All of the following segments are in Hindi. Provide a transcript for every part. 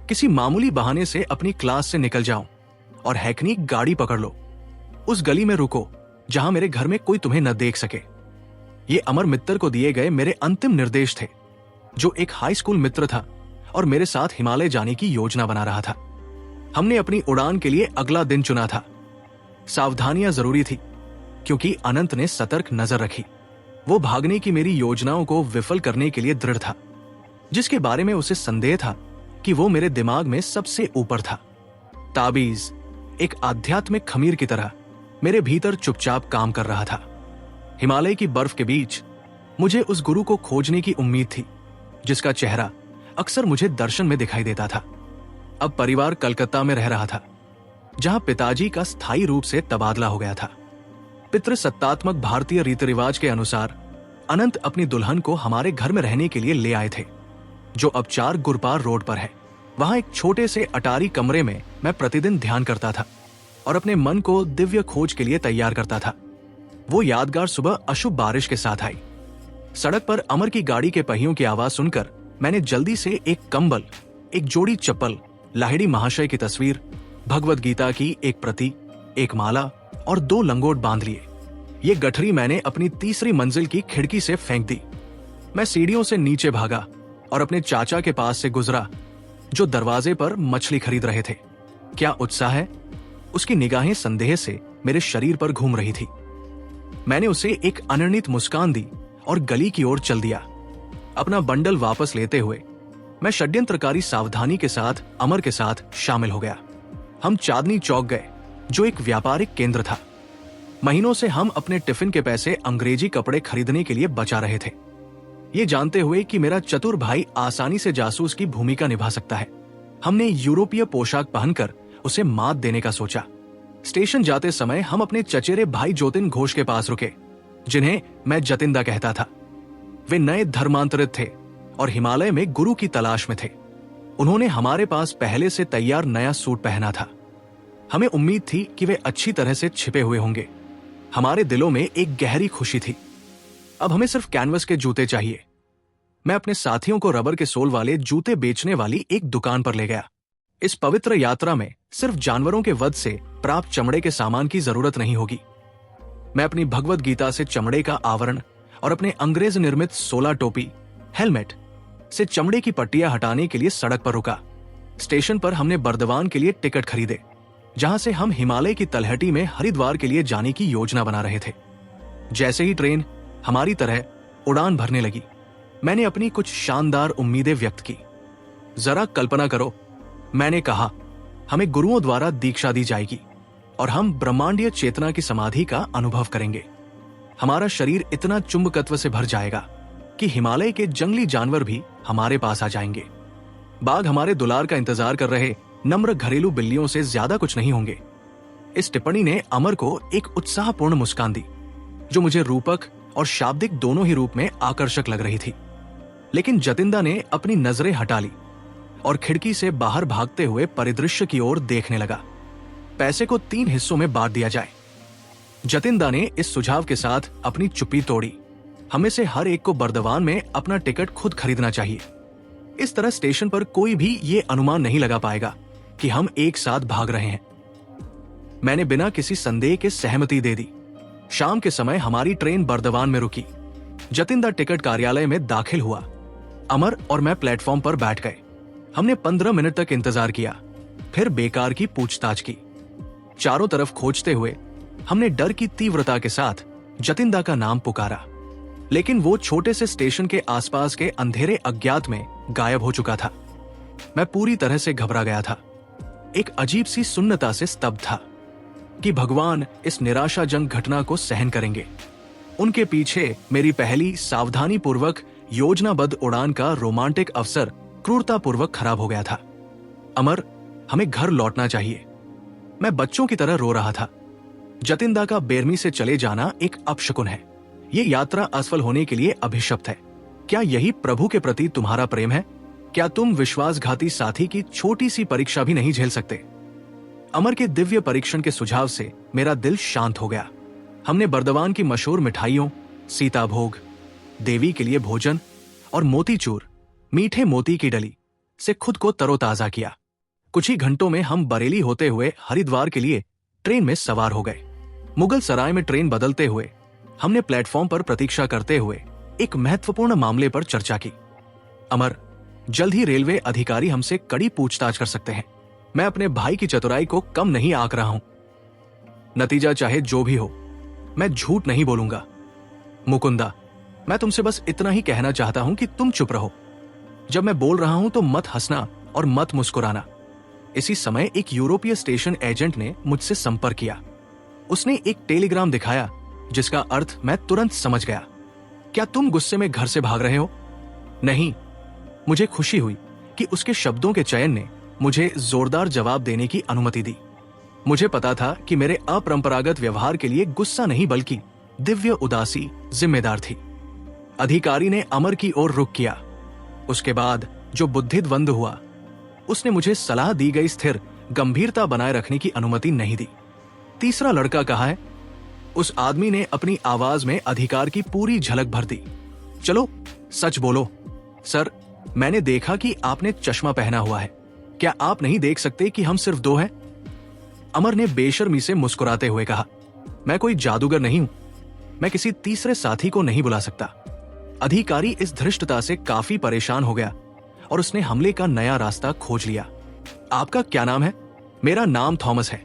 किसी मामूली बहाने से अपनी क्लास से निकल जाऊं और हैकनी गाड़ी पकड़ लो। उस गली में रुको जहां मेरे घर में कोई तुम्हें न देख सके। ये अमर मित्तर को दिए गए मेरे अंतिम निर्देश थे, जो एक हाई स्कूल मित्र था और मेरे साथ हिमालय जाने की योजना बना रहा था। हमने अपनी उड़ान के लिए अगला दिन चुना था। सावधानियां जरूरी थी क्योंकि अनंत ने सतर्क नजर रखी। वो भागने की मेरी योजनाओं को विफल करने के लिए दृढ़ था, जिसके बारे में उसे संदेह था कि वो मेरे दिमाग में सबसे ऊपर था। ताबीज एक आध्यात्मिक खमीर की तरह मेरे भीतर चुपचाप काम कर रहा था। हिमालय की बर्फ के बीच मुझे उस गुरु को खोजने की उम्मीद थी, जिसका चेहरा अक्सर मुझे दर्शन में दिखाई देता था। अब परिवार कलकत्ता में रह रहा था, जहां पिताजी का स्थायी रूप से तबादला हो गया था। पितृसत्तात्मक भारतीय रीति रिवाज के अनुसार अनंत अपनी दुल्हन को हमारे घर में रहने के लिए ले आए थे, जो अब 4 गुरपार रोड पर है। वहां एक छोटे से अटारी कमरे में मैं प्रतिदिन ध्यान करता था और अपने मन को दिव्य खोज के लिए तैयार करता था। वो यादगार सुबह अशुभ बारिश के साथ आई। सड़क पर अमर की गाड़ी के पहियों की आवाज सुनकर मैंने जल्दी से एक कंबल, एक जोड़ी चप्पल, लाहिड़ी महाशय की तस्वीर, भगवद गीता की एक प्रति, एक माला और 2 लंगोट बांध लिए। ये गठरी मैंने अपनी तीसरी मंजिल की खिड़की से फेंक दी। मैं सीढ़ियों से नीचे भागा और अपने चाचा के पास से गुजरा, जो दरवाजे पर मछली खरीद रहे थे। क्या उत्साह है! उसकी निगाहें संदेह से मेरे शरीर पर घूम रही थी। मैंने उसे एक अनिर्णित मुस्कान दी और गली की ओर चल दिया। अपना बंडल वापस लेते हुए मैं षड्यंत्रकारी सावधानी के साथ अमर के साथ शामिल हो गया। हम चांदनी चौक गए, जो एक व्यापारिक केंद्र था। महीनों से हम अपने टिफिन के पैसे अंग्रेजी कपड़े खरीदने के लिए बचा रहे थे, ये जानते हुए कि मेरा चतुर भाई आसानी से जासूस की भूमिका निभा सकता है। हमने यूरोपीय पोशाक पहनकर उसे मात देने का सोचा। स्टेशन जाते समय हम अपने चचेरे भाई ज्योतिन घोष के पास रुके, जिन्हें मैं जतिंदा कहता था। वे नए धर्मांतरित थे और हिमालय में गुरु की तलाश में थे। उन्होंने हमारे पास पहले से तैयार नया सूट पहना था। हमें उम्मीद थी कि वे अच्छी तरह से छिपे हुए होंगे। हमारे दिलों में एक गहरी खुशी थी। अब हमें सिर्फ कैनवस के जूते चाहिए। मैं अपने साथियों को रबर के सोल वाले जूते बेचने वाली एक दुकान पर ले गया। इस पवित्र यात्रा में सिर्फ जानवरों के वध से प्राप्त चमड़े के सामान की जरूरत नहीं होगी। मैं अपनी भगवद गीता से चमड़े का आवरण और अपने अंग्रेज निर्मित 16 टोपी, हेलमेट से चमड़े की पट्टियां हटाने के लिए सड़क पर रुका। स्टेशन पर हमने बर्दवान के लिए टिकट खरीदे, जहां से हम हिमालय की तलहटी में हरिद्वार के लिए जाने की योजना बना रहे थे। जैसे ही ट्रेन हमारी तरह उड़ान भरने लगी, मैंने अपनी कुछ शानदार उम्मीदें व्यक्त की। जरा कल्पना करो, मैंने कहा, हमें गुरुओं द्वारा दीक्षा दी जाएगी और हम ब्रह्मांडीय चेतना की समाधि का अनुभव करेंगे। हमारा शरीर इतना चुंबकत्व से भर जाएगा कि हिमालय के जंगली जानवर भी हमारे पास आ जाएंगे। बाघ हमारे दुलार का इंतजार कर रहे नम्र घरेलू बिल्लियों से ज्यादा कुछ नहीं होंगे। इस टिप्पणी ने अमर को एक उत्साहपूर्ण मुस्कान दी, जो मुझे रूपक और शाब्दिक दोनों ही रूप में आकर्षक लग रही थी। लेकिन जतिंदा ने अपनी नजरें हटा ली और खिड़की से बाहर भागते हुए परिदृश्य की ओर देखने लगा। पैसे को 3 हिस्सों में बांट दिया जाए। जतिंदा ने इस सुझाव के साथ अपनी चुप्पी तोड़ी। हमें से हर एक को बर्दवान में अपना टिकट खुद खरीदना चाहिए। इस तरह स्टेशन पर कोई भी ये अनुमान नहीं लगा पाएगा कि हम एक साथ भाग रहे हैं। मैंने बिना किसी संदेह के सहमति दे दी। शाम के समय हमारी ट्रेन बर्दवान में रुकी। जतिंदा टिकट कार्यालय में दाखिल हुआ। अमर और मैं प्लेटफॉर्म पर बैठ गए। हमने 15 मिनट तक इंतजार किया, फिर बेकार की पूछताछ की। चारों तरफ खोजते हुए हमने डर की तीव्रता के साथ जतिंदा का नाम पुकारा, लेकिन वो छोटे से स्टेशन के आसपास के अंधेरे अज्ञात में गायब हो चुका था। मैं पूरी तरह से घबरा गया था। एक अजीब सी सुन्नता से स्तब्ध था कि भगवान इस निराशाजनक घटना को सहन करेंगे। उनके पीछे मेरी पहली सावधानी पूर्वक योजनाबद्ध उड़ान का रोमांटिक अवसर क्रूरतापूर्वक खराब हो गया था। अमर, हमें घर लौटना चाहिए। मैं बच्चों की तरह रो रहा था। जतिंदा का बेरमी से चले जाना एक अपशकुन है। ये यात्रा असफल होने के लिए अभिशप्त है। क्या यही प्रभु के प्रति तुम्हारा प्रेम है? क्या तुम विश्वासघाती साथी की छोटी सी परीक्षा भी नहीं झेल सकते? अमर के दिव्य परीक्षण के सुझाव से मेरा दिल शांत हो गया। हमने बर्दवान की मशहूर मिठाइयों, सीताभोग, देवी के लिए भोजन और मोतीचूर, मीठे मोती की डली, से खुद को तरोताजा किया। कुछ ही घंटों में हम बरेली होते हुए हरिद्वार के लिए ट्रेन में सवार हो गए। मुगल सराय में ट्रेन बदलते हुए हमने प्लेटफॉर्म पर प्रतीक्षा करते हुए एक महत्वपूर्ण मामले पर चर्चा की। अमर, जल्द ही रेलवे अधिकारी हमसे कड़ी पूछताछ कर सकते हैं। मैं अपने भाई की चतुराई को कम नहीं आंक रहा हूं। नतीजा चाहे जो भी हो, मैं झूठ नहीं बोलूंगा। मुकुंदा, मैं तुमसे बस इतना ही कहना चाहता हूं कि तुम चुप रहो। जब मैं बोल रहा हूं तो मत हंसना और मत मुस्कुराना। इसी समय एक यूरोपीय स्टेशन एजेंट ने मुझसे संपर्क किया। उसने एक टेलीग्राम दिखाया जिसका अर्थ मैं तुरंत समझ गया। क्या तुम गुस्से में घर से भाग रहे हो? नहीं। मुझे खुशी हुई कि उसके शब्दों के चयन ने मुझे जोरदार जवाब देने की अनुमति दी। मुझे पता था कि मेरे अपरंपरागत व्यवहार के लिए गुस्सा नहीं बल्कि दिव्य उदासी जिम्मेदार थी। अधिकारी ने अमर की ओर रुख किया। उसके बाद जो बुद्धिद्वंद हुआ, उसने मुझे सलाह दी गई स्थिर गंभीरता बनाए रखने की अनुमति नहीं दी। तीसरा लड़का कहाँ है? उस आदमी ने अपनी आवाज में अधिकार की पूरी झलक भर दी। चलो सच बोलो। सर, मैंने देखा कि आपने चश्मा पहना हुआ है। क्या आप नहीं देख सकते कि हम सिर्फ दो हैं? अमर ने बेशर्मी से मुस्कुराते हुए कहा, मैं कोई जादूगर नहीं हूं। मैं किसी तीसरे साथी को नहीं बुला सकता। अधिकारी इस धृष्टता से काफी परेशान हो गया और उसने हमले का नया रास्ता खोज लिया। आपका क्या नाम है? मेरा नाम थॉमस है।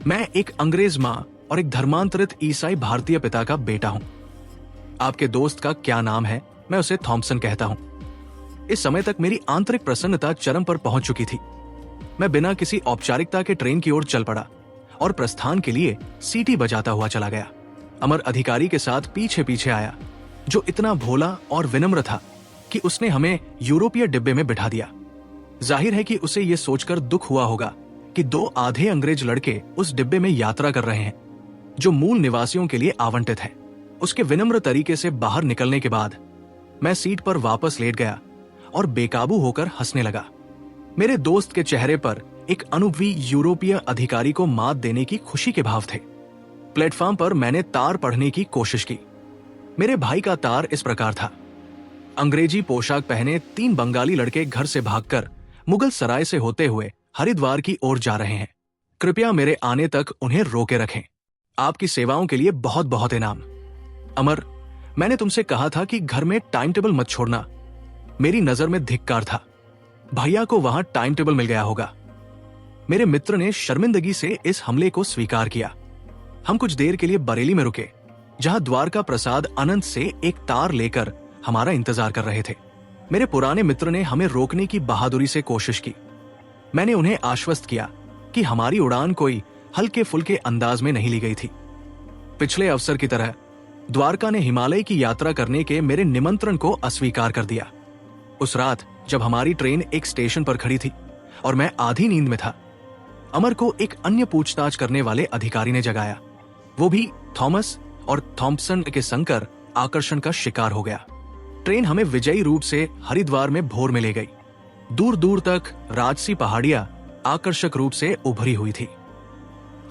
मैं एक अंग्रेज मां और एक धर्मांतरित ईसाई भारतीय पिता का बेटा हूं। आपके दोस्त का क्या नाम है? मैं उसे थॉमसन कहता हूं। इस समय तक मेरी आंतरिक प्रसन्नता चरम पर पहुंच चुकी थी। मैं बिना किसी औपचारिकता के ट्रेन की ओर चल पड़ा और प्रस्थान के लिए सीटी बजाता हुआ चला गया। अमर अधिकारी के साथ पीछे पीछे आया, जो इतना भोला और विनम्र था कि उसने हमें यूरोपीय डिब्बे में बिठा दिया। जाहिर है कि उसे यह सोचकर दुख हुआ होगा कि दो आधे अंग्रेज लड़के उस डिब्बे में यात्रा कर रहे हैं जो मूल निवासियों के लिए आवंटित है। उसके विनम्र तरीके से बाहर निकलने के बाद मैं सीट पर वापस लेट गया और बेकाबू होकर हंसने लगा। मेरे दोस्त के चेहरे पर एक अनुभवी यूरोपीय अधिकारी को मात देने की खुशी के भाव थे। प्लेटफॉर्म पर मैंने तार पढ़ने की कोशिश की। मेरे भाई का तार इस प्रकार था। अंग्रेजी पोशाक पहने 3 बंगाली लड़के घर से भागकर मुगल सराय से होते हुए हरिद्वार की ओर जा रहे हैं। कृपया मेरे आने तक उन्हें रोके रखें। आपकी सेवाओं के लिए बहुत बहुत इनाम। अमर, मैंने तुमसे कहा था कि घर में टाइम टेबल मत छोड़ना। मेरी नजर में धिक्कार था। भैया को वहां टाइम टेबल मिल गया होगा। मेरे मित्र ने शर्मिंदगी से इस हमले को स्वीकार किया। हम कुछ देर के लिए बरेली में रुके, जहां द्वारका प्रसाद अनंत से एक तार लेकर हमारा इंतजार कर रहे थे। मेरे पुराने मित्र ने हमें रोकने की बहादुरी से कोशिश की। मैंने उन्हें आश्वस्त किया कि हमारी उड़ान कोई हल्के फुल्के अंदाज में नहीं ली गई थी। पिछले अवसर की तरह द्वारका ने हिमालय की यात्रा करने के मेरे निमंत्रण को अस्वीकार कर दिया। उस रात जब हमारी ट्रेन एक स्टेशन पर खड़ी थी और मैं आधी नींद में था, अमर को एक अन्य पूछताछ करने वाले अधिकारी ने जगाया। वो भी थॉमस और थॉम्पसन के संकर आकर्षण का शिकार हो गया। ट्रेन हमें विजयी रूप से हरिद्वार में भोर में ले गई। दूर दूर तक राजसी पहाड़ियां आकर्षक रूप से उभरी हुई थी।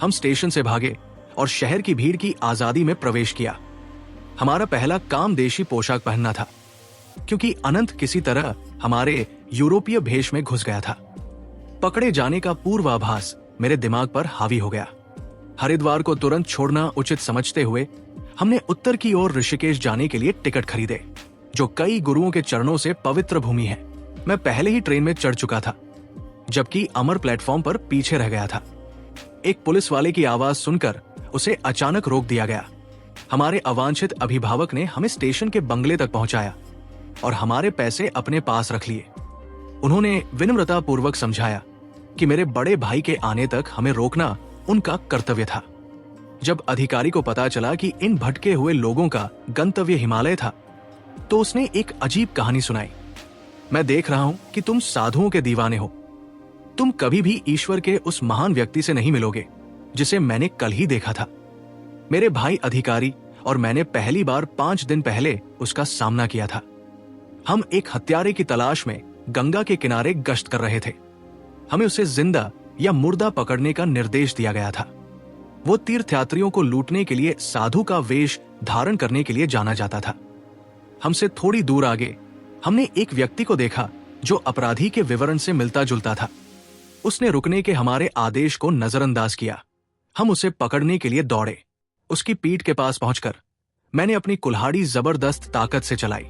हम स्टेशन से भागे और शहर की भीड़ की आजादी में प्रवेश किया। हमारा पहला काम देशी पोशाक पहनना था, क्योंकि अनंत किसी तरह हमारे यूरोपीय भेष में घुस गया था। पकड़े जाने का पूर्वाभास मेरे दिमाग पर हावी हो गया। हरिद्वार को तुरंत छोड़ना उचित समझते हुए हमने उत्तर की ओर ऋषिकेश जाने के लिए टिकट खरीदे, जो कई गुरुओं के चरणों से पवित्र भूमि है। मैं पहले ही ट्रेन में चढ़ चुका था, जबकि अमर प्लेटफॉर्म पर पीछे रह गया था। एक पुलिस वाले की आवाज सुनकर उसे अचानक रोक दिया गया। हमारे अवांछित अभिभावक ने हमें स्टेशन के बंगले तक पहुंचाया और हमारे पैसे अपने पास रख लिए। उन्होंने विनम्रता पूर्वक समझाया कि मेरे बड़े भाई के आने तक हमें रोकना उनका कर्तव्य था। जब अधिकारी को पता चला कि इन भटके हुए लोगों का गंतव्य हिमालय था, तो उसने एक अजीब कहानी सुनाई। मैं देख रहा हूं कि तुम साधुओं के दीवाने हो। तुम कभी भी ईश्वर के उस महान व्यक्ति से नहीं मिलोगे जिसे मैंने कल ही देखा था। मेरे भाई अधिकारी और मैंने पहली बार 5 दिन पहले उसका सामना किया था। हम एक हत्यारे की तलाश में गंगा के किनारे गश्त कर रहे थे। हमें उसे जिंदा या मुर्दा पकड़ने का निर्देश दिया गया था। वो तीर्थयात्रियों को लूटने के लिए साधु का वेश धारण करने के लिए जाना जाता था। हमसे थोड़ी दूर आगे हमने एक व्यक्ति को देखा जो अपराधी के विवरण से मिलता जुलता था। उसने रुकने के हमारे आदेश को नजरअंदाज किया। हम उसे पकड़ने के लिए दौड़े। उसकी पीठ के पास पहुंचकर मैंने अपनी कुल्हाड़ी जबरदस्त ताकत से चलाई।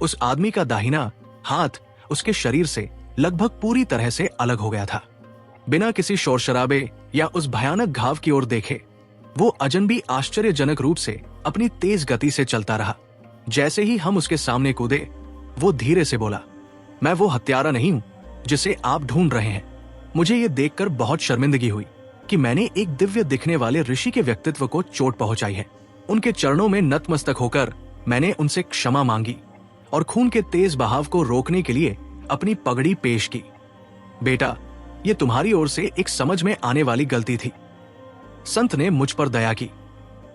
उस आदमी का दाहिना हाथ उसके शरीर से लगभग पूरी तरह से अलग हो गया था। बिना किसी शोर शराबे या उस भयानक घाव की ओर देखे वो अजनबी आश्चर्यजनक रूप से अपनी तेज गति से चलता रहा। जैसे ही हम उसके सामने कूदे, वो धीरे से बोला, मैं वो हत्यारा नहीं हूं जिसे आप ढूंढ रहे हैं। मुझे ये देखकर बहुत शर्मिंदगी हुई कि मैंने एक दिव्य दिखने वाले ऋषि के व्यक्तित्व को चोट पहुंचाई है। उनके चरणों में नतमस्तक होकर मैंने उनसे क्षमा मांगी और खून के तेज बहाव को रोकने के लिए अपनी पगड़ी पेश की। बेटा, ये तुम्हारी ओर से एक समझ में आने वाली गलती थी। संत ने मुझ पर दया की।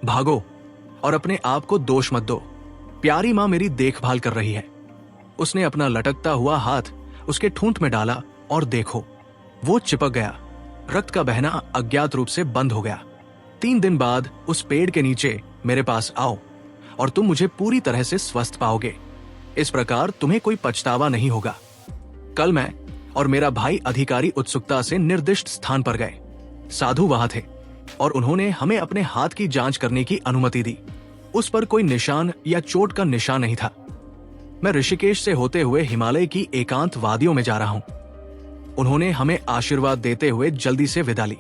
भागो और अपने आप को दोष मत दो। प्यारी मां मेरी देखभाल कर रही है। उसने अपना लटकता हुआ हाथ उसके ठूंठ में डाला और देखो, वो चिपक गया। रक्त का बहना अज्ञात रूप से बंद हो गया। 3 दिन बाद उस पेड़ के नीचे मेरे पास आओ और तुम मुझे पूरी तरह से स्वस्थ पाओगे। इस प्रकार तुम्हें कोई पछतावा नहीं होगा। कल मैं और मेरा भाई अधिकारी उत्सुकता से निर्दिष्ट स्थान पर गए। साधु वहां थे और उन्होंने हमें अपने हाथ की जांच करने की अनुमति दी। उस पर कोई निशान या चोट का निशान नहीं था। मैं ऋषिकेश से होते हुए हिमालय की एकांत वादियों में जा रहा हूं। उन्होंने हमें आशीर्वाद देते हुए जल्दी से विदा ली।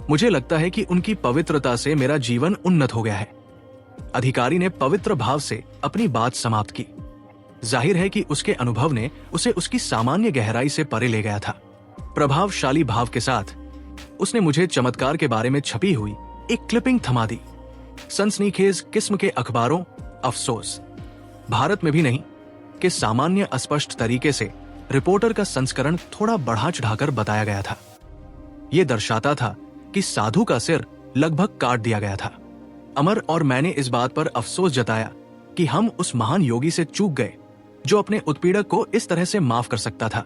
मुझे लगता है कि उनकी पवित्रता से मेरा जीवन उन्नत हो गया है। अधिकारी ने पवित्र भाव से अपनी बात समाप्त की। जाहिर है कि उसके अनुभव ने उसे उसकी सामान्य गहराई से परे ले गया था। प्रभावशाली भाव के साथ उसने मुझे चमत्कार के बारे में छपी हुई एक क्लिपिंग थमा दी। सनसनीखेज किस्म के अखबारों, अफसोस भारत में भी नहीं, कि सामान्य अस्पष्ट तरीके से रिपोर्टर का संस्करण थोड़ा बढ़ा चढ़ाकर बताया गया था। यह दर्शाता था कि साधु का सिर लगभग काट दिया गया था। अमर और मैंने इस बात पर अफसोस जताया कि हम उस महान योगी से चूक गए जो अपने उत्पीड़क को इस तरह से माफ कर सकता था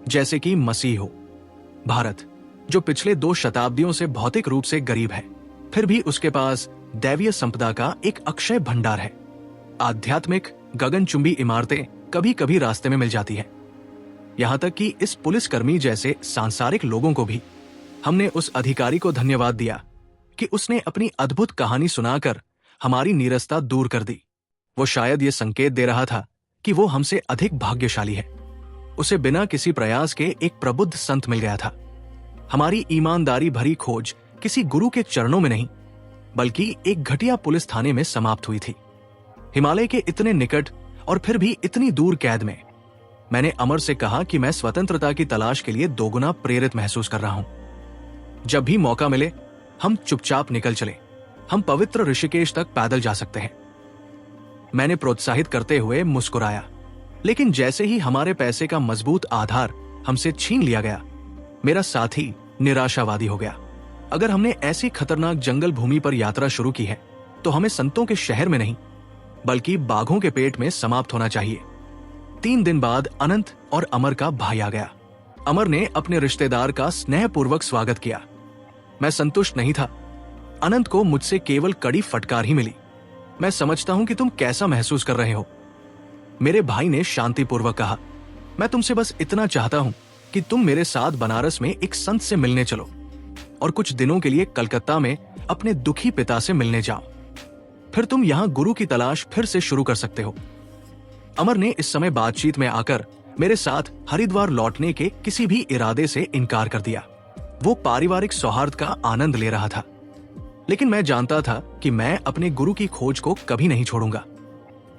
जैसे कि मसीह हो। भारत, जो पिछले 2 शताब्दियों से भौतिक रूप से गरीब है, फिर भी उसके पास दैवीय संपदा का एक अक्षय भंडार है। आध्यात्मिक गगनचुंबी इमारतें कभी कभी रास्ते में मिल जाती है। यहां तक कि इस पुलिसकर्मी जैसे सांसारिक लोगों को भी हमने उस अधिकारी को धन्यवाद दिया कि उसने अपनी अद्भुत कहानी सुनाकर हमारी नीरसता दूर कर दी। वो शायद ये संकेत दे रहा था कि वो हमसे अधिक भाग्यशाली है। उसे बिना किसी प्रयास के एक प्रबुद्ध संत मिल गया था। हमारी ईमानदारी भरी खोज किसी गुरु के चरणों में नहीं, बल्कि एक घटिया पुलिस थाने में समाप्त हुई थी। हिमालय के इतने निकट और फिर भी इतनी दूर कैद में मैंने अमर से कहा कि मैं स्वतंत्रता की तलाश के लिए दोगुना प्रेरित महसूस कर रहा हूं। जब भी मौका मिले हम चुपचाप निकल चले। हम पवित्र ऋषिकेश तक पैदल जा सकते हैं। मैंने प्रोत्साहित करते हुए मुस्कुराया, लेकिन जैसे ही हमारे पैसे का मजबूत आधार हमसे छीन लिया गया, मेरा साथी निराशावादी हो गया। अगर हमने ऐसी खतरनाक जंगल भूमि पर यात्रा शुरू की है तो हमें संतों के शहर में नहीं, बल्कि बाघों के पेट में समाप्त होना चाहिए। 3 दिन बाद अनंत और अमर का भाई आ गया। अमर ने अपने रिश्तेदार का स्नेहपूर्वक स्वागत किया। मैं संतुष्ट नहीं था। अनंत को मुझसे केवल कड़ी फटकार ही मिली। मैं समझता हूं कि तुम कैसा महसूस कर रहे हो। मेरे भाई ने शांतिपूर्वक कहा, मैं तुमसे बस इतना चाहता हूं कि तुम मेरे साथ बनारस में एक संत से मिलने चलो और कुछ दिनों के लिए कलकत्ता में अपने दुखी पिता से मिलने जाओ। फिर तुम यहां गुरु की तलाश फिर से शुरू कर सकते हो। अमर ने इस समय बातचीत में आकर मेरे साथ हरिद्वार लौटने के किसी भी इरादे से इनकार कर दिया। वो पारिवारिक सौहार्द का आनंद ले रहा था, लेकिन मैं जानता था कि मैं अपने गुरु की खोज को कभी नहीं छोड़ूंगा।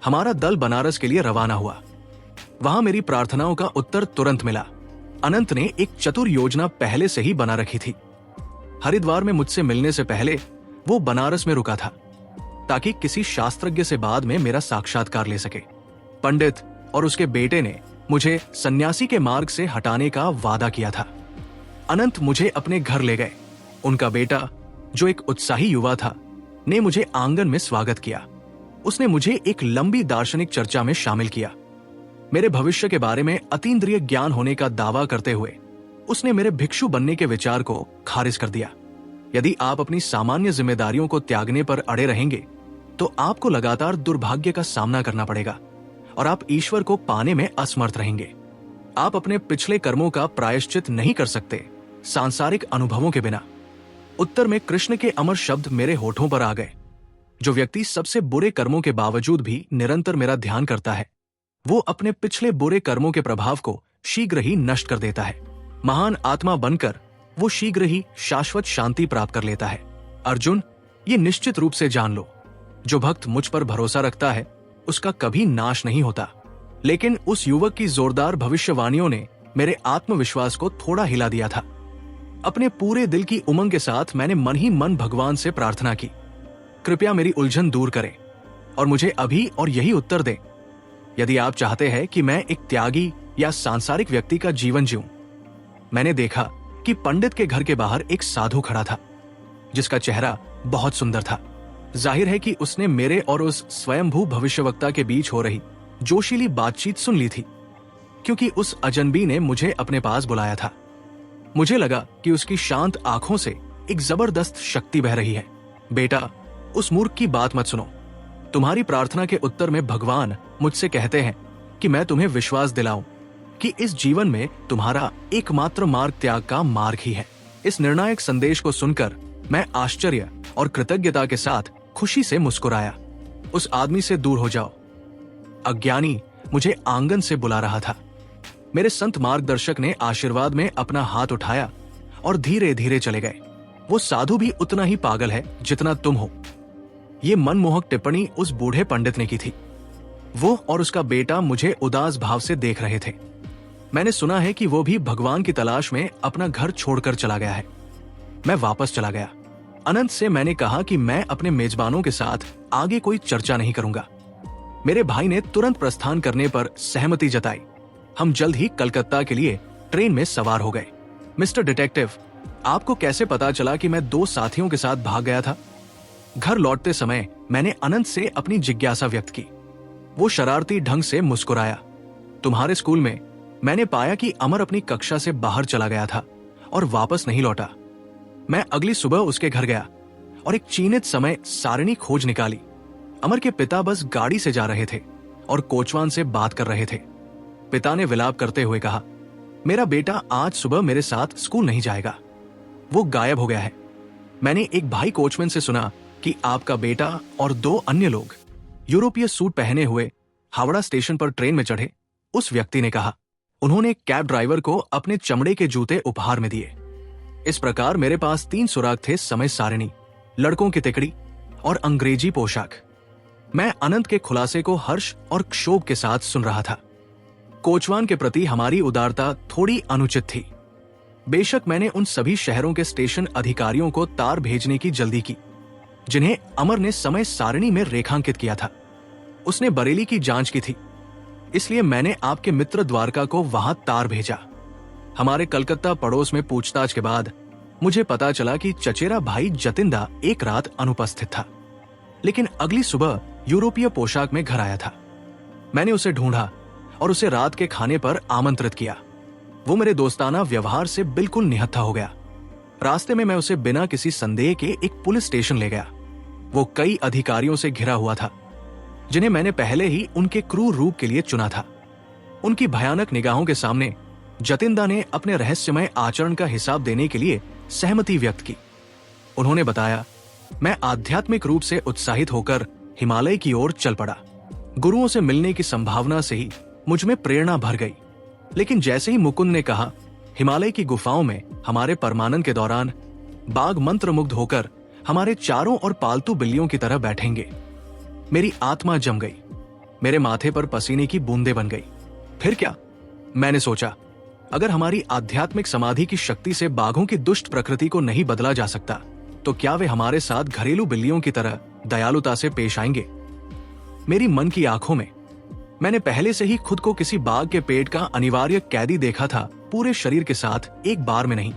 हमारा दल बनारस के लिए रवाना हुआ। वहां मेरी प्रार्थनाओं का उत्तर तुरंत मिला। अनंत ने एक चतुर योजना पहले से ही बना रखी थी। हरिद्वार में मुझसे मिलने से पहले वो बनारस में रुका था ताकि किसी शास्त्रज्ञ से बाद में मेरा साक्षात्कार ले सके। पंडित और उसके बेटे ने मुझे सन्यासी के मार्ग से हटाने का वादा किया था। अनंत मुझे अपने घर ले गए। उनका बेटा, जो एक उत्साही युवा था, ने मुझे आंगन में स्वागत किया। उसने मुझे एक लंबी दार्शनिक चर्चा में शामिल किया। मेरे भविष्य के बारे में अतीन्द्रिय ज्ञान होने का दावा करते हुए उसने मेरे भिक्षु बनने के विचार को खारिज कर दिया। यदि आप अपनी सामान्य जिम्मेदारियों को त्यागने पर अड़े रहेंगे तो आपको लगातार दुर्भाग्य का सामना करना पड़ेगा और आप ईश्वर को पाने में असमर्थ रहेंगे। आप अपने पिछले कर्मों का प्रायश्चित नहीं कर सकते सांसारिक अनुभवों के बिना। उत्तर में कृष्ण के अमर शब्द मेरे होठों पर आ गए। जो व्यक्ति सबसे बुरे कर्मों के बावजूद भी निरंतर मेरा ध्यान करता है, वो अपने पिछले बुरे कर्मों के प्रभाव को शीघ्र ही नष्ट कर देता है। महान आत्मा बनकर वो शीघ्र ही शाश्वत शांति प्राप्त कर लेता है। अर्जुन, ये निश्चित रूप से जान लो, जो भक्त मुझ पर भरोसा रखता है उसका कभी नाश नहीं होता। लेकिन उस युवक की जोरदार भविष्यवाणियों ने मेरे आत्मविश्वास को थोड़ा हिला दिया था। अपने पूरे दिल की उमंग के साथ मैंने मन ही मन भगवान से प्रार्थना की, कृपया मेरी उलझन दूर करें और मुझे अभी और यही उत्तर दें। यदि आप चाहते हैं कि मैं एक त्यागी या सांसारिक व्यक्ति का जीवन जीऊं। मैंने देखा कि पंडित के घर के बाहर एक साधु खड़ा था, जिसका चेहरा बहुत सुंदर था। जाहिर है कि उसने मेरे और उस स्वयंभू भविष्यवक्ता के बीच हो रही जोशीली बातचीत सुन ली थी, क्योंकि उस अजनबी ने मुझे अपने पास बुलाया था। मुझे लगा कि उसकी शांत आंखों से एक जबरदस्त शक्ति बह रही है। बेटा, उस मूर्ख की बात मत सुनो। तुम्हारी प्रार्थना के उत्तर में भगवान मुझसे कहते हैं कि मैं तुम्हें विश्वास दिलाऊं कि इस जीवन में तुम्हारा एकमात्र मार्ग त्याग का मार्ग ही है। इस निर्णायक संदेश को सुनकर मैं आश्चर्य और कृतज्ञता के साथ खुशी से मुस्कुराया। उस आदमी से दूर हो जाओ। अज्ञानी मुझे आंगन से बुला रहा था। मेरे संत मार्गदर्शक ने आशीर्वाद में अपना हाथ उठाया और धीरे धीरे चले गए। वो साधु भी उतना ही पागल है जितना तुम हो। ये मनमोहक टिप्पणी उस बूढ़े पंडित ने की थी। वो और उसका बेटा मुझे उदास भाव से देख रहे थे। मैंने सुना है कि वो भी भगवान की तलाश में अपना घर छोड़कर चला गया है। मैं वापस चला गया। अनंत से मैंने कहा कि मैं अपने मेजबानों के साथ आगे कोई चर्चा नहीं करूंगा। मेरे भाई ने तुरंत प्रस्थान करने पर सहमति जताई। हम जल्द ही कलकत्ता के लिए ट्रेन में सवार हो गए। मिस्टर डिटेक्टिव, आपको कैसे पता चला कि मैं 2 साथियों के साथ भाग गया था? घर लौटते समय मैंने अनंत से अपनी जिज्ञासा व्यक्त की। वो शरारती ढंग से मुस्कुराया। तुम्हारे स्कूल में मैंने पाया कि अमर अपनी कक्षा से बाहर चला गया था और वापस नहीं लौटा। मैं अगली सुबह उसके घर गया और एक चीनित समय सारिणी खोज निकाली। अमर के पिता बस गाड़ी से जा रहे थे और कोचवान से बात कर रहे थे। पिता ने विलाप करते हुए कहा, मेरा बेटा आज सुबह मेरे साथ स्कूल नहीं जाएगा। वो गायब हो गया है। मैंने एक भाई कोचमैन से सुना कि आपका बेटा और 2 अन्य लोग यूरोपीय सूट पहने हुए हावड़ा स्टेशन पर ट्रेन में चढ़े। उस व्यक्ति ने कहा, उन्होंने कैब ड्राइवर को अपने चमड़े के जूते उपहार में दिए। इस प्रकार मेरे पास 3 सुराग थे, समय सारिणी, लड़कों की तिकड़ी और अंग्रेजी पोशाक। मैं अनंत के खुलासे को हर्ष और क्षोभ के साथ सुन रहा था। कोचवान के प्रति हमारी उदारता थोड़ी अनुचित थी। बेशक मैंने उन सभी शहरों के स्टेशन अधिकारियों को तार भेजने की जल्दी की जिन्हें अमर ने समय सारिणी में रेखांकित किया था। उसने बरेली की जांच की थी, इसलिए मैंने आपके मित्र द्वारका को वहां तार भेजा। हमारे कलकत्ता पड़ोस में पूछताछ के बाद मुझे पता चला कि चचेरा भाई जतिंदा एक रात अनुपस्थित था, लेकिन अगली सुबह यूरोपीय पोशाक में घर आया था। मैंने उसे ढूंढा और उसे रात के खाने पर आमंत्रित किया। वो मेरे दोस्ताना व्यवहार से बिल्कुल निहत्था हो गया। रास्ते में मैं उसे बिना किसी संदेह के एक पुलिस स्टेशन ले गया। वो कई अधिकारियों से घिरा हुआ था, जिन्हें मैंने पहले ही उनके क्रूर रूप के लिए चुना था। उनकी भयानक निगाहों के सामने जतिंदा ने अपने रहस्यमय आचरण का हिसाब देने के लिए सहमति व्यक्त की। उन्होंने बताया, मैं आध्यात्मिक रूप से उत्साहित होकर हिमालय की ओर चल पड़ा। गुरुओं से मिलने की संभावना से ही मुझ में प्रेरणा भर गई। लेकिन जैसे ही मुकुंद ने कहा, हिमालय की गुफाओं में हमारे परमानंद के दौरान बाघ मंत्रमुग्ध होकर हमारे चारों ओर पालतू बिल्लियों की तरह बैठेंगे, मेरी आत्मा जम गई। मेरे माथे पर पसीने की बूंदें बन गई। फिर क्या? मैंने सोचा, अगर हमारी आध्यात्मिक समाधि की शक्ति से बाघों की दुष्ट प्रकृति को नहीं बदला जा सकता, तो क्या वे हमारे साथ घरेलू बिल्लियों की तरह दयालुता से पेश आएंगे? मेरी मन की आंखों में मैंने पहले से ही खुद को किसी बाघ के पेट का अनिवार्य कैदी देखा था, पूरे शरीर के साथ एक बार में नहीं,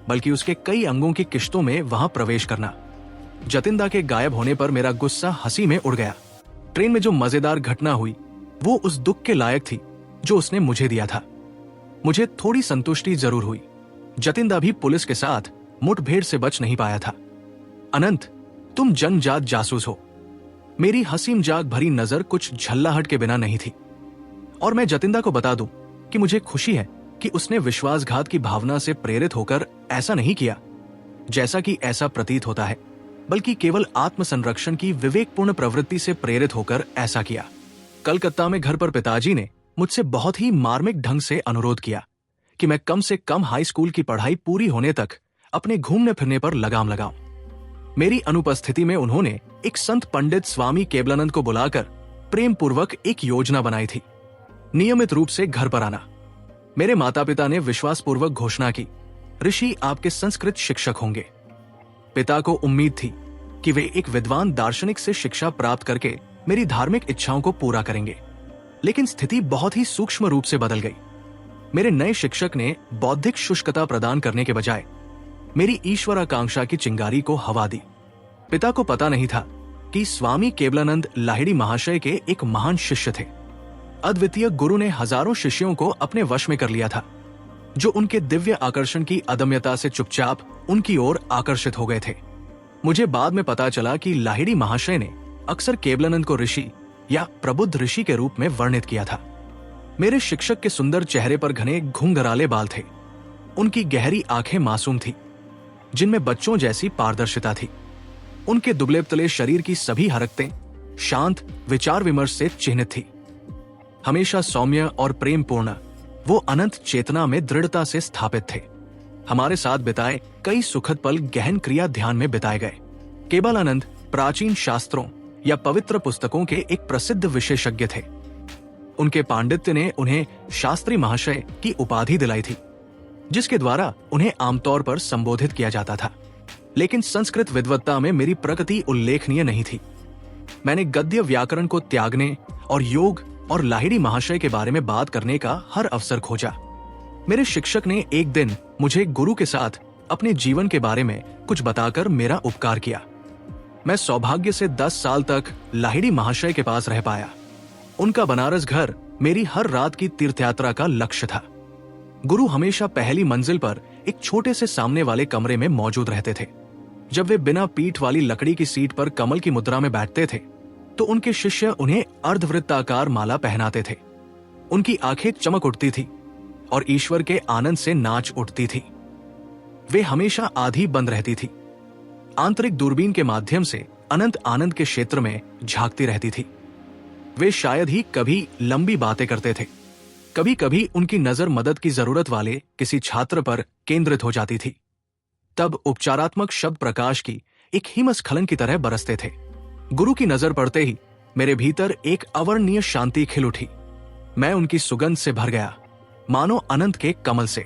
बल्कि उसके कई अंगों की किश्तों में वहां प्रवेश करना। जतिंदा के गायब होने पर मेरा गुस्सा हंसी में उड़ गया। ट्रेन में जो मजेदार घटना हुई वो उस दुख के लायक थी जो उसने मुझे दिया था। मुझे थोड़ी संतुष्टि जरूर हुई। जतिंदा भी पुलिस के साथ मुठभेड़ से बच नहीं पाया था। अनंत, तुम जनजात जासूस हो। मेरी हसीम जाग भरी नजर कुछ झल्लाहट के बिना नहीं थी। और मैं जतिंदा को बता दूं कि मुझे खुशी है कि उसने विश्वासघात की भावना से प्रेरित होकर ऐसा नहीं किया, जैसा कि ऐसा प्रतीत होता है, बल्कि केवल आत्मसंरक्षण की विवेकपूर्ण प्रवृत्ति से प्रेरित होकर ऐसा किया। कलकत्ता में घर पर पिताजी ने मुझसे बहुत ही मार्मिक ढंग से अनुरोध किया कि मैं कम से कम हाई स्कूल की पढ़ाई पूरी होने तक अपने घूमने फिरने पर लगाम लगाऊं। मेरी अनुपस्थिति में उन्होंने एक संत पंडित स्वामी केवलानंद को बुलाकर प्रेम पूर्वक एक योजना बनाई थी। नियमित रूप से घर पर आना। मेरे माता पिता ने विश्वास पूर्वक घोषणा की, ऋषि आपके संस्कृत शिक्षक होंगे। पिता को उम्मीद थी कि वे एक विद्वान दार्शनिक से शिक्षा प्राप्त करके मेरी धार्मिक इच्छाओं को पूरा करेंगे, लेकिन स्थिति बहुत ही सूक्ष्म रूप से बदल गई। मेरे नए शिक्षक ने बौद्धिक शुष्कता प्रदान करने के बजाय मेरी ईश्वराकांक्षा की चिंगारी को हवा दी। पिता को पता नहीं था कि स्वामी केवलानंद लाहिड़ी महाशय के एक महान शिष्य थे। अद्वितीय गुरु ने हजारों शिष्यों को अपने वश में कर लिया था, जो उनके दिव्य आकर्षण की अदम्यता से चुपचाप उनकी ओर आकर्षित हो गए थे। मुझे बाद में पता चला कि लाहिड़ी महाशय ने अक्सर केवलानंद को ऋषि या प्रबुद्ध ऋषि के रूप में वर्णित किया था। मेरे शिक्षक के सुंदर चेहरे पर घने घुंघराले बाल थे। उनकी गहरी आंखें मासूम थी, जिनमें बच्चों जैसी पारदर्शिता थी। उनके दुबले तले शरीर की सभी हरकतें शांत विचार विमर्श से चिह्नित थी। हमेशा सौम्य और प्रेमपूर्ण, वो अनंत चेतना में दृढ़ता से स्थापित थे। हमारे साथ बिताए कई सुखद पल गहन क्रिया ध्यान में बिताए गए। केवलानंद प्राचीन शास्त्रों या पवित्र पुस्तकों के एक प्रसिद्ध विशेषज्ञ थे। उनके पांडित्य ने उन्हें शास्त्री महाशय की उपाधि दिलाई थी, जिसके द्वारा उन्हें आमतौर पर संबोधित किया जाता था। लेकिन संस्कृत विद्वत्ता में मेरी प्रगति उल्लेखनीय नहीं थी। मैंने गद्य व्याकरण को त्यागने और योग और लाहिड़ी महाशय के बारे में बात करने का हर अवसर खोजा। मेरे शिक्षक ने एक दिन मुझे गुरु के साथ अपने जीवन के बारे में कुछ बताकर मेरा उपकार किया। मैं सौभाग्य से 10 साल तक लाहिड़ी महाशय के पास रह पाया। उनका बनारस घर मेरी हर रात की तीर्थयात्रा का लक्ष्य था। गुरु हमेशा पहली मंजिल पर एक छोटे से सामने वाले कमरे में मौजूद रहते थे। जब वे बिना पीठ वाली लकड़ी की सीट पर कमल की मुद्रा में बैठते थे, तो उनके शिष्य उन्हें अर्धवृत्ताकार माला पहनाते थे। उनकी आंखें चमक उठती थी और ईश्वर के आनंद से नाच उठती थी। वे हमेशा आधी बंद रहती थी। आंतरिक दूरबीन के माध्यम से अनंत आनंद के क्षेत्र में झांकती रहती थी। वे शायद ही कभी लंबी बातें करते थे। कभी कभी उनकी नजर मदद की जरूरत वाले किसी छात्र पर केंद्रित हो जाती थी। तब उपचारात्मक शब्द प्रकाश की एक हिमस्खलन की तरह बरसते थे। गुरु की नजर पड़ते ही मेरे भीतर एक अवर्णनीय शांति खिल उठी। मैं उनकी सुगंध से भर गया, मानो अनंत के कमल से।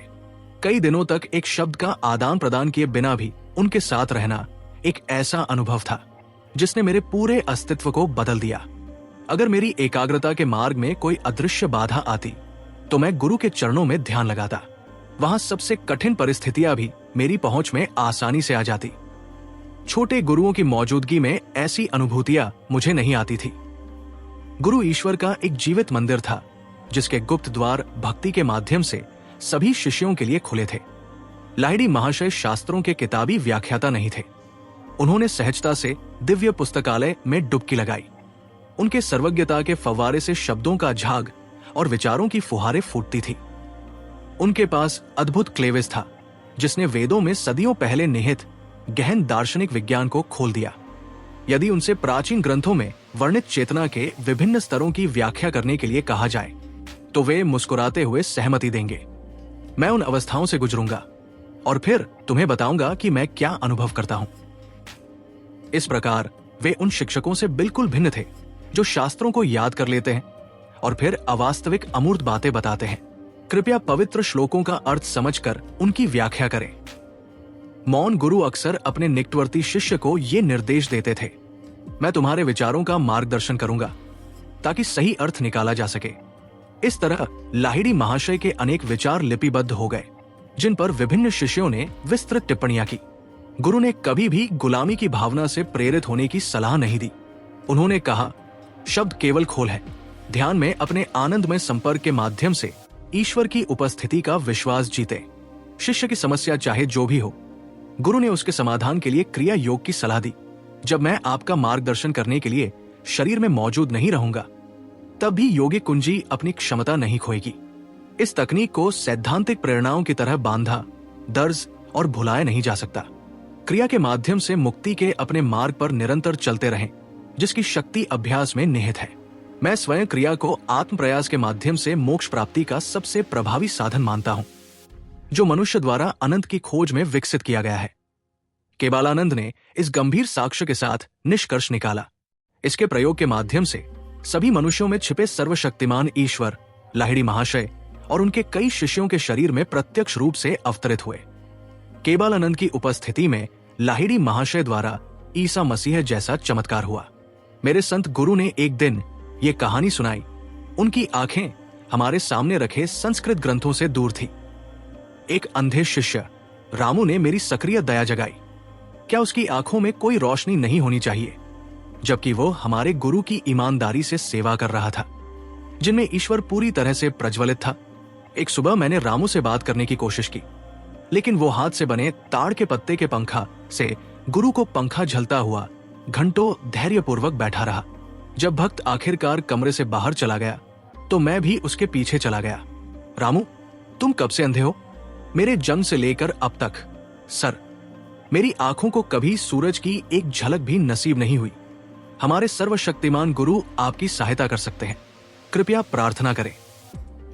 कई दिनों तक एक शब्द का आदान प्रदान किए बिना भी उनके साथ रहना एक ऐसा अनुभव था जिसने मेरे पूरे अस्तित्व को बदल दिया। अगर मेरी एकाग्रता के मार्ग में कोई अदृश्य बाधा आती, तो मैं गुरु के चरणों में ध्यान लगाता। वहां सबसे कठिन परिस्थितियां भी मेरी पहुंच में आसानी से आ जाती। छोटे गुरुओं की मौजूदगी में ऐसी अनुभूतियां मुझे नहीं आती थी। गुरु ईश्वर का एक जीवित मंदिर था, जिसके गुप्त द्वार भक्ति के माध्यम से सभी शिष्यों के लिए खुले थे। लाहिड़ी महाशय शास्त्रों के किताबी व्याख्याता नहीं थे। उन्होंने सहजता से दिव्य पुस्तकालय में डुबकी लगाई। उनके सर्वज्ञता के फव्वारे से शब्दों का झाग और विचारों की फुहारें फूटती थी। उनके पास अद्भुत क्लेविस था, जिसने वेदों में सदियों पहले निहित गहन दार्शनिक विज्ञान को खोल दिया। यदि उनसे प्राचीन ग्रंथों में वर्णित चेतना के विभिन्न स्तरों की व्याख्या करने के लिए कहा जाए, तो वे मुस्कुराते हुए सहमति देंगे। मैं उन अवस्थाओं से गुजरूंगा और फिर तुम्हें बताऊंगा कि मैं क्या अनुभव करता हूं। इस प्रकार वे उन शिक्षकों से बिल्कुल भिन्न थे, जो शास्त्रों को याद कर लेते हैं और फिर अवास्तविक अमूर्त बातें बताते हैं। कृपया पवित्र श्लोकों का अर्थ समझकर उनकी व्याख्या करें। मौन गुरु अक्सर अपने निकटवर्ती शिष्य को ये निर्देश देते थे, मैं तुम्हारे विचारों का मार्गदर्शन करूंगा ताकि सही अर्थ निकाला जा सके। इस तरह लाहिड़ी महाशय के अनेक विचार लिपिबद्ध हो गए, जिन पर विभिन्न शिष्यों ने विस्तृत टिप्पणियां की। गुरु ने कभी भी गुलामी की भावना से प्रेरित होने की सलाह नहीं दी। उन्होंने कहा, शब्द केवल खोल है। ध्यान में अपने आनंदमय संपर्क के माध्यम से ईश्वर की उपस्थिति का विश्वास जीते। शिष्य की समस्या चाहे जो भी हो, गुरु ने उसके समाधान के लिए क्रिया योग की सलाह दी। जब मैं आपका मार्गदर्शन करने के लिए शरीर में मौजूद नहीं रहूंगा, तब भी योगिक कुंजी अपनी क्षमता नहीं खोएगी। इस तकनीक को सैद्धांतिक प्रेरणाओं की तरह बांधा, दर्ज और भुलाया नहीं जा सकता। क्रिया के माध्यम से मुक्ति के अपने मार्ग पर निरंतर चलते रहें, जिसकी शक्ति अभ्यास में निहित है। मैं स्वयं क्रिया को आत्म प्रयास के माध्यम से मोक्ष प्राप्ति का सबसे प्रभावी साधन मानता हूं, जो मनुष्य द्वारा अनंत की खोज में विकसित किया गया है। केवलानंद ने इस गंभीर साक्ष्य के साथ निष्कर्ष निकाला। इसके प्रयोग के माध्यम से सभी मनुष्यों में छिपे सर्वशक्तिमान ईश्वर लाहिड़ी महाशय और उनके कई शिष्यों के शरीर में प्रत्यक्ष रूप से अवतरित हुए। केवलानंद की उपस्थिति में लाहिड़ी महाशय द्वारा ईसा मसीह जैसा चमत्कार हुआ। मेरे संत गुरु ने एक दिन ये कहानी सुनाई। उनकी आंखें हमारे सामने रखे संस्कृत ग्रंथों से दूर थी। एक अंधे शिष्य रामू ने मेरी सक्रिय दया जगाई। क्या उसकी आंखों में कोई रोशनी नहीं होनी चाहिए, जबकि वो हमारे गुरु की ईमानदारी से सेवा कर रहा था, जिनमें ईश्वर पूरी तरह से प्रज्वलित था। एक सुबह मैंने रामू से बात करने की कोशिश की, लेकिन वो हाथ से बने ताड़ के पत्ते के पंखा से गुरु को पंखा झलता हुआ घंटों धैर्यपूर्वक बैठा रहा। जब भक्त आखिरकार कमरे से बाहर चला गया तो मैं भी उसके पीछे चला गया। रामू, तुम कब से अंधे हो? मेरे जन्म से लेकर अब तक सर, मेरी आंखों को कभी सूरज की एक झलक भी नसीब नहीं हुई। हमारे सर्वशक्तिमान गुरु आपकी सहायता कर सकते हैं, कृपया प्रार्थना करें।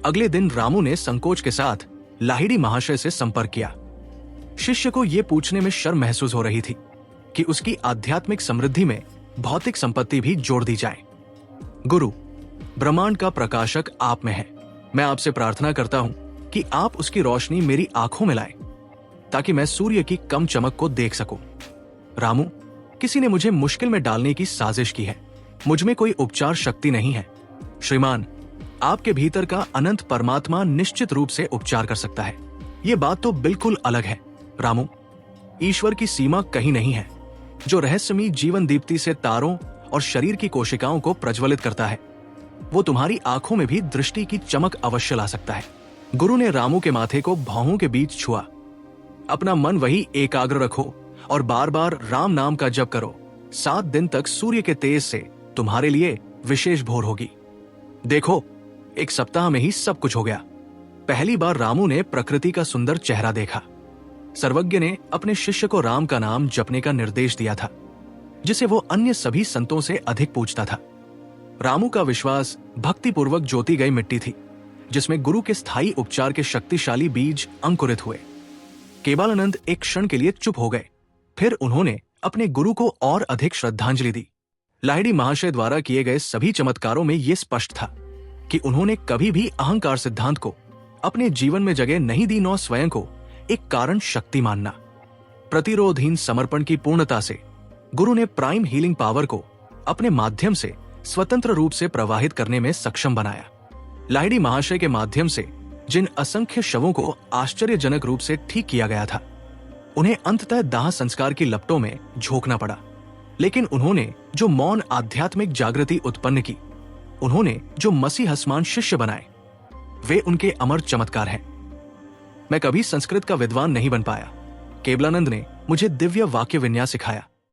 अगले दिन रामू ने संकोच के साथ लाहिड़ी महाशय से संपर्क किया। शिष्य को यह पूछने में शर्म महसूस हो रही थी कि उसकी आध्यात्मिक समृद्धि में भौतिक संपत्ति भी जोड़ दी जाए। गुरु, ब्रह्मांड का प्रकाशक आप में है। मैं आपसे प्रार्थना करता हूं कि आप उसकी रोशनी मेरी आंखों में लाएं, ताकि मैं सूर्य की कम चमक को देख सकूं। रामू, किसी ने मुझे मुश्किल में डालने की साजिश की है। मुझ में कोई उपचार शक्ति नहीं है। श्रीमान, आपके भीतर का अनंत परमात्मा निश्चित रूप से उपचार कर सकता है। ये बात तो बिल्कुल अलग है। रामू, ईश्वर की सीमा कहीं नहीं है। जो रहस्यमयी जीवन दीप्ति से तारों और शरीर की कोशिकाओं को प्रज्वलित करता है, वो तुम्हारी आंखों में भी दृष्टि की चमक अवश्य ला सकता है। गुरु ने रामू के माथे को भौहों के बीच छुआ। अपना मन वही एकाग्र रखो और बार बार राम नाम का जप करो। 7 दिन तक सूर्य के तेज से तुम्हारे लिए विशेष भोर होगी। देखो, 1 सप्ताह में ही सब कुछ हो गया। पहली बार रामू ने प्रकृति का सुंदर चेहरा देखा। सर्वज्ञ ने अपने शिष्य को राम का नाम जपने का निर्देश दिया था, जिसे वो अन्य सभी संतों से अधिक पूजता था। रामू का विश्वास भक्तिपूर्वक जोती गई मिट्टी थी, जिसमें गुरु के स्थायी उपचार के शक्तिशाली बीज अंकुरित हुए। केवलानंद एक क्षण के लिए चुप हो गए। फिर उन्होंने अपने गुरु को और अधिक श्रद्धांजलि दी। लाहिड़ी महाशय द्वारा किए गए सभी चमत्कारों में यह स्पष्ट था कि उन्होंने कभी भी अहंकार सिद्धांत को अपने जीवन में जगह नहीं दी, न स्वयं को एक कारण शक्ति मानना। प्रतिरोधहीन समर्पण की पूर्णता से गुरु ने प्राइम हीलिंग पावर को अपने माध्यम से स्वतंत्र रूप से प्रवाहित करने में सक्षम बनाया। लाहिड़ी महाशय के माध्यम से जिन असंख्य शवों को आश्चर्यजनक रूप से ठीक किया गया था, उन्हें अंततः दाह संस्कार की लपटों में झोंकना पड़ा। लेकिन उन्होंने जो मौन आध्यात्मिक जागृति उत्पन्न की, उन्होंने जो मसीहसमान शिष्य बनाए, वे उनके अमर चमत्कार हैं। मैं कभी संस्कृत का विद्वान नहीं बन पाया। केवलानंद ने मुझे दिव्य वाक्य विन्यास सिखाया।